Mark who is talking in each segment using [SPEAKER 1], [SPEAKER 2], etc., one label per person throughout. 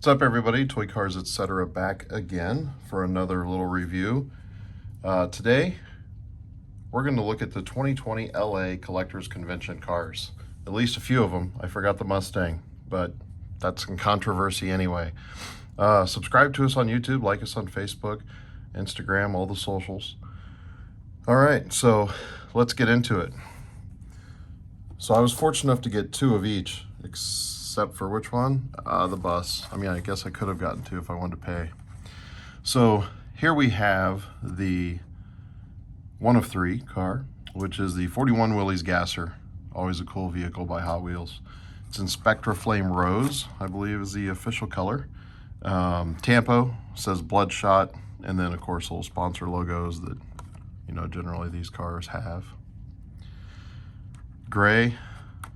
[SPEAKER 1] What's up, everybody? Toy Cars Etc. back again for another little review. Today we're going to look at the 2020 LA Collectors Convention cars. At least a few of them. I forgot the Mustang, but that's in controversy anyway. Subscribe to us on YouTube, like us on Facebook, Instagram, all the socials. All right, so let's get into it. So I was fortunate enough to get two of each, except for which one? The bus. I mean, I guess I could have gotten two if I wanted to pay. So here we have the one of three car, which is the 41 Willys Gasser. Always a cool vehicle by Hot Wheels. It's in Spectra Flame Rose, I believe is the official color. Tampo says Bloodshot, and then of course little sponsor logos that, you know, generally these cars have. Gray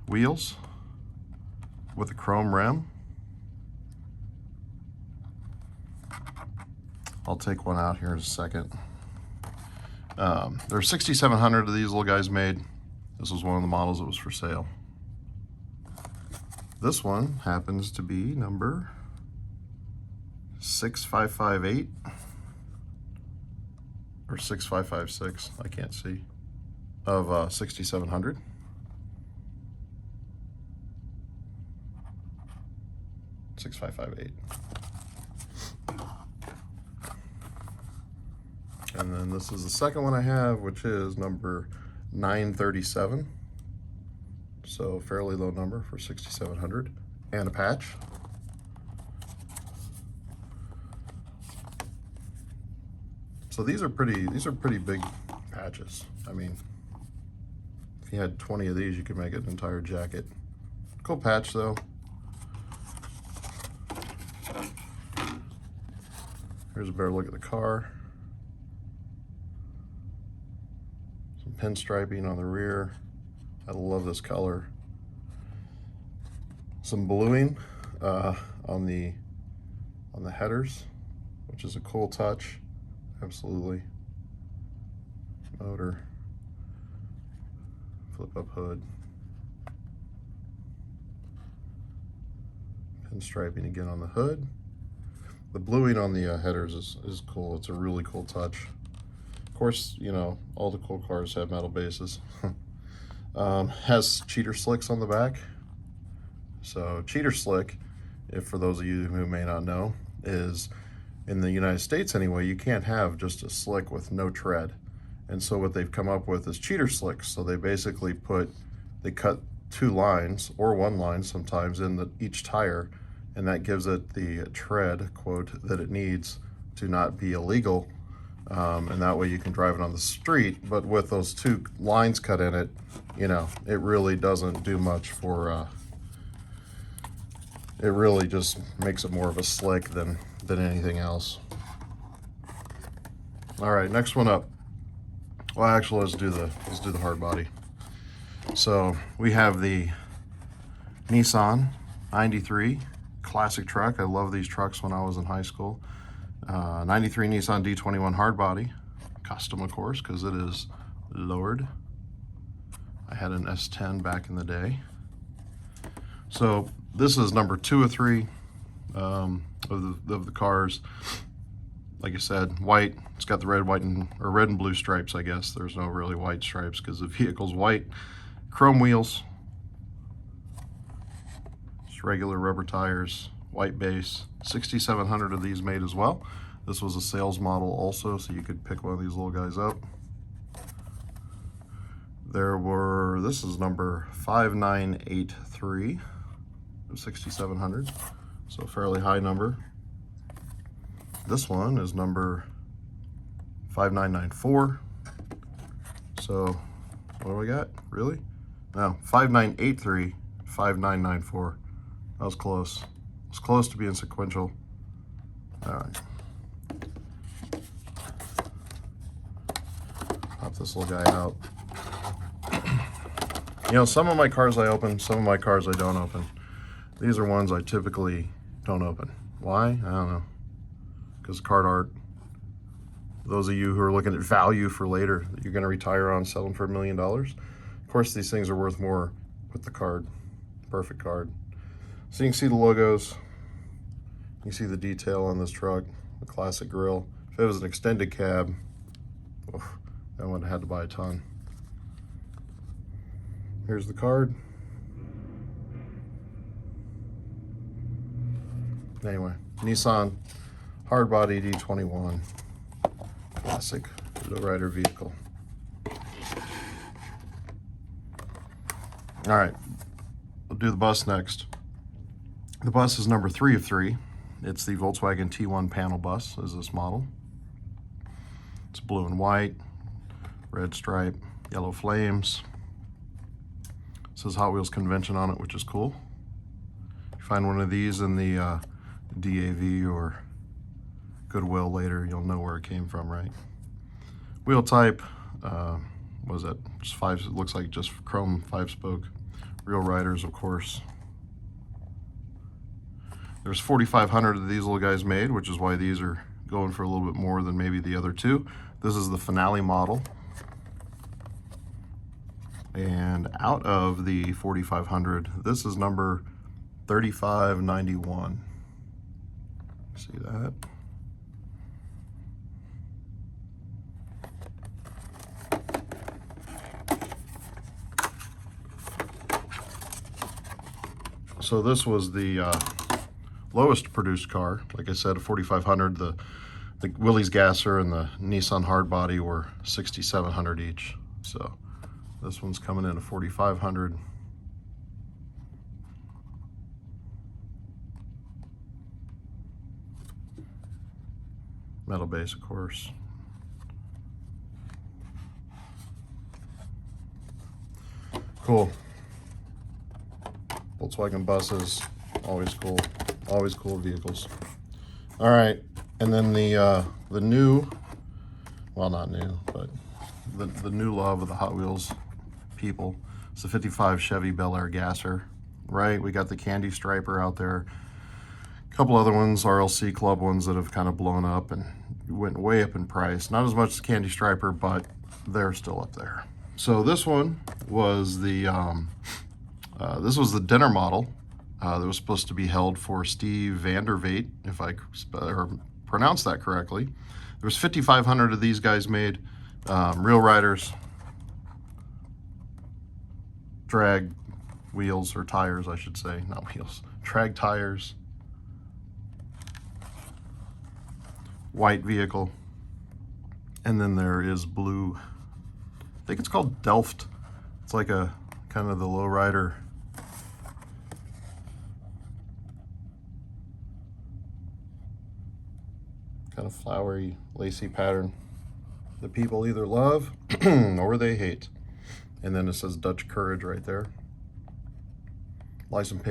[SPEAKER 1] wheels with a chrome rim. I'll take one out here in a second. There's 6,700 of these little guys made. This was one of the models that was for sale. This one happens to be number 6558 or 6556, I can't see, of 6,700. And then this is the second one I have, which is number 937. So fairly low number for 6,700, and a patch. So these are pretty big patches. I mean, if you had 20 of these, you could make an entire jacket. Cool patch though. Here's a better look at the car. Some pinstriping on the rear. I love this color. Some bluing on the headers, which is a cool touch. Absolutely. Motor. Flip up hood. Pinstriping again on the hood. The bluing on the headers is cool. It's a really cool touch. Of course, you know, all the cool cars have metal bases. Has cheater slicks on the back. So cheater slick, if for those of you who may not know, is in the United States anyway, you can't have just a slick with no tread. And so what they've come up with is cheater slicks. So they basically they cut two lines or one line sometimes in each tire, and that gives it the tread, quote, that it needs to not be illegal. And that way you can drive it on the street. But with those two lines cut in it, you know, it really doesn't do much for, it really just makes it more of a slick than anything else. All right, next one up. Well, actually, let's do the hard body. So we have the Nissan 93 classic truck. I love these trucks when I was in high school. 93 Nissan D21 Hardbody, custom of course, because it is lowered. I had an S10 back in the day. So this is number 2 of 3 of the cars. Like I said, white. It's got the red, white, or red and blue stripes. I guess there's no really white stripes because the vehicle's white. Chrome wheels. Just regular rubber tires. White base. 6,700 of these made as well. This was a sales model also, so you could pick one of these little guys up. This is number 5983 of 6,700, so a fairly high number. This one is number 5994. So what do we got? Really? No, 5983, 5994. That was close. It's close to being sequential. All right. Pop this little guy out. You know, some of my cars I open, some of my cars I don't open. These are ones I typically don't open. Why? I don't know. Because card art. Those of you who are looking at value for later, that you're going to retire on, selling for $1 million. Of course, these things are worth more with the card. Perfect card. So you can see the logos. You see the detail on this truck, the classic grille. If it was an extended cab, oof, I would have had to buy a ton. Here's the card. Anyway, Nissan Hardbody D21, classic lowrider vehicle. All right, we'll do the bus next. The bus is number 3 of 3. It's the Volkswagen T1 Panel Bus, is this model. It's blue and white, red stripe, yellow flames. It says Hot Wheels Convention on it, which is cool. If you find one of these in the DAV or Goodwill later, you'll know where it came from, right? Wheel type, what is that? Just 5, it looks like just chrome 5-spoke. Real riders, of course. There's 4,500 of these little guys made, which is why these are going for a little bit more than maybe the other two. This is the finale model. And out of the 4,500, this is number 3591. See that? So this was the lowest produced car. Like I said, a 4,500. The Willys Gasser and the Nissan Hardbody were 6,700 each. So this one's coming in at 4,500. Metal base, of course. Cool. Volkswagen buses, always cool vehicles. All right, and then the new, well, not new, but the new love of the Hot Wheels people. It's the 55 Chevy Bel Air Gasser, right? We got the candy striper out there. A couple other ones, RLC Club ones that have kind of blown up and went way up in price. Not as much as candy striper, but they're still up there. So this one was the dinner model that was supposed to be held for Steve Vandervaet, if I pronounced that correctly. There was 5,500 of these guys made, real riders, drag wheels, or tires, I should say, not wheels, drag tires, white vehicle, and then there is blue, I think it's called Delft. It's like a kind of the lowrider kind of flowery, lacy pattern that people either love or they hate. And then it says Dutch Courage right there. License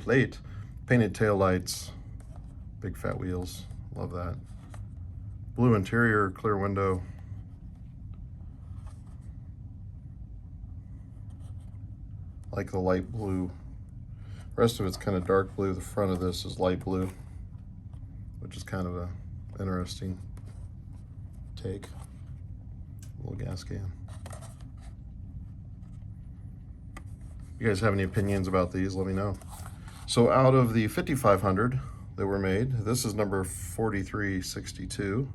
[SPEAKER 1] plate, painted tail lights, big fat wheels. Love that. Blue interior, clear window. Like the light blue. The rest of it's kind of dark blue. The front of this is light blue, which is kind of a interesting take. Little gas can. If you guys have any opinions about these, let me know. So out of the 5,500 that were made, this is number 4362.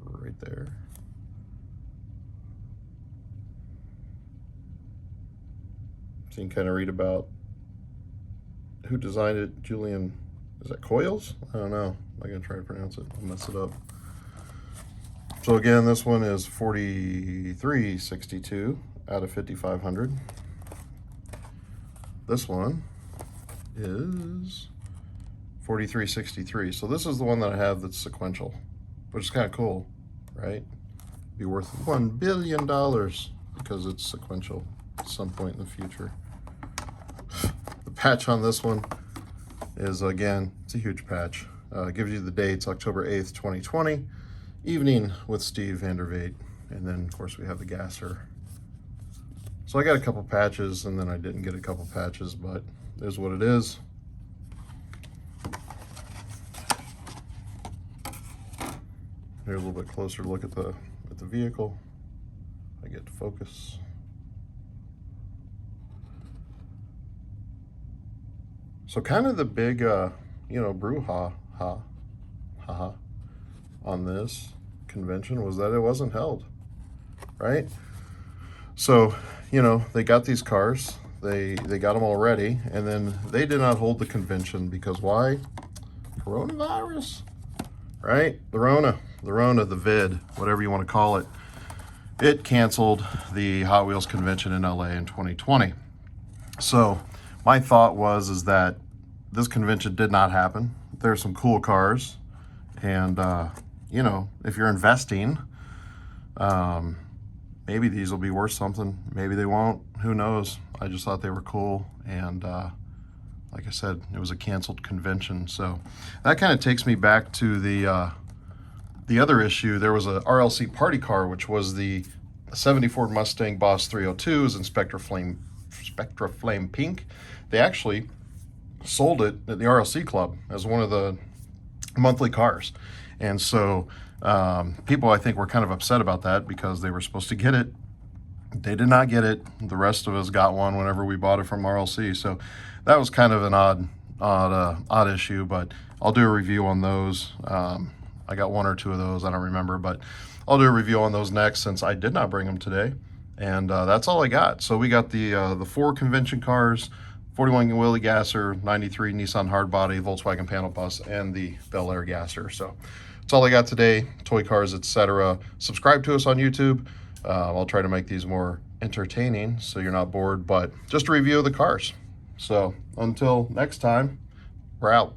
[SPEAKER 1] Right there. So you can kind of read about who designed it. Julian, is that Coils? I don't know. I'm gonna try to pronounce it. I'll mess it up. So again, this one is 4362 out of 5,500. This one is 4363. So this is the one that I have that's sequential, which is kind of cool, right? Be worth $1 billion because it's sequential at some point in the future. The patch on this one is, again, it's a huge patch. Gives you the dates, October 8th, 2020, evening with Steve Vandervaet. And then, of course, we have the Gasser. So I got a couple patches, and then I didn't get a couple patches, but it is what it is. Here's a little bit closer look at the vehicle. I get to focus. So kind of the big you know, brouhaha on this convention was that it wasn't held, right? So, you know, they got these cars, they got them all ready, and then they did not hold the convention because why? Coronavirus, right? The Rona, the vid, whatever you want to call it. It canceled the Hot Wheels convention in LA in 2020. So my thought was that this convention did not happen. There's some cool cars, and you know, if you're investing, maybe these will be worth something. Maybe they won't. Who knows? I just thought they were cool, and like I said, it was a canceled convention. So that kind of takes me back to the other issue. There was a RLC party car, which was the 74 Mustang Boss 302, is in Spectra Flame Pink. They actually sold it at the RLC Club as one of the monthly cars. And so people, I think, were kind of upset about that because they were supposed to get it. They did not get it. The rest of us got one whenever we bought it from RLC. So that was kind of an odd issue, but I'll do a review on those. I got one or two of those, I don't remember, but I'll do a review on those next since I did not bring them today. And that's all I got. So we got the 4 convention cars, 41 Willys Gasser, 93 Nissan Hardbody, Volkswagen Panel Bus, and the Bel Air Gasser. So that's all I got today, toy cars, etc. Subscribe to us on YouTube. I'll try to make these more entertaining so you're not bored, but just a review of the cars. So until next time, we're out.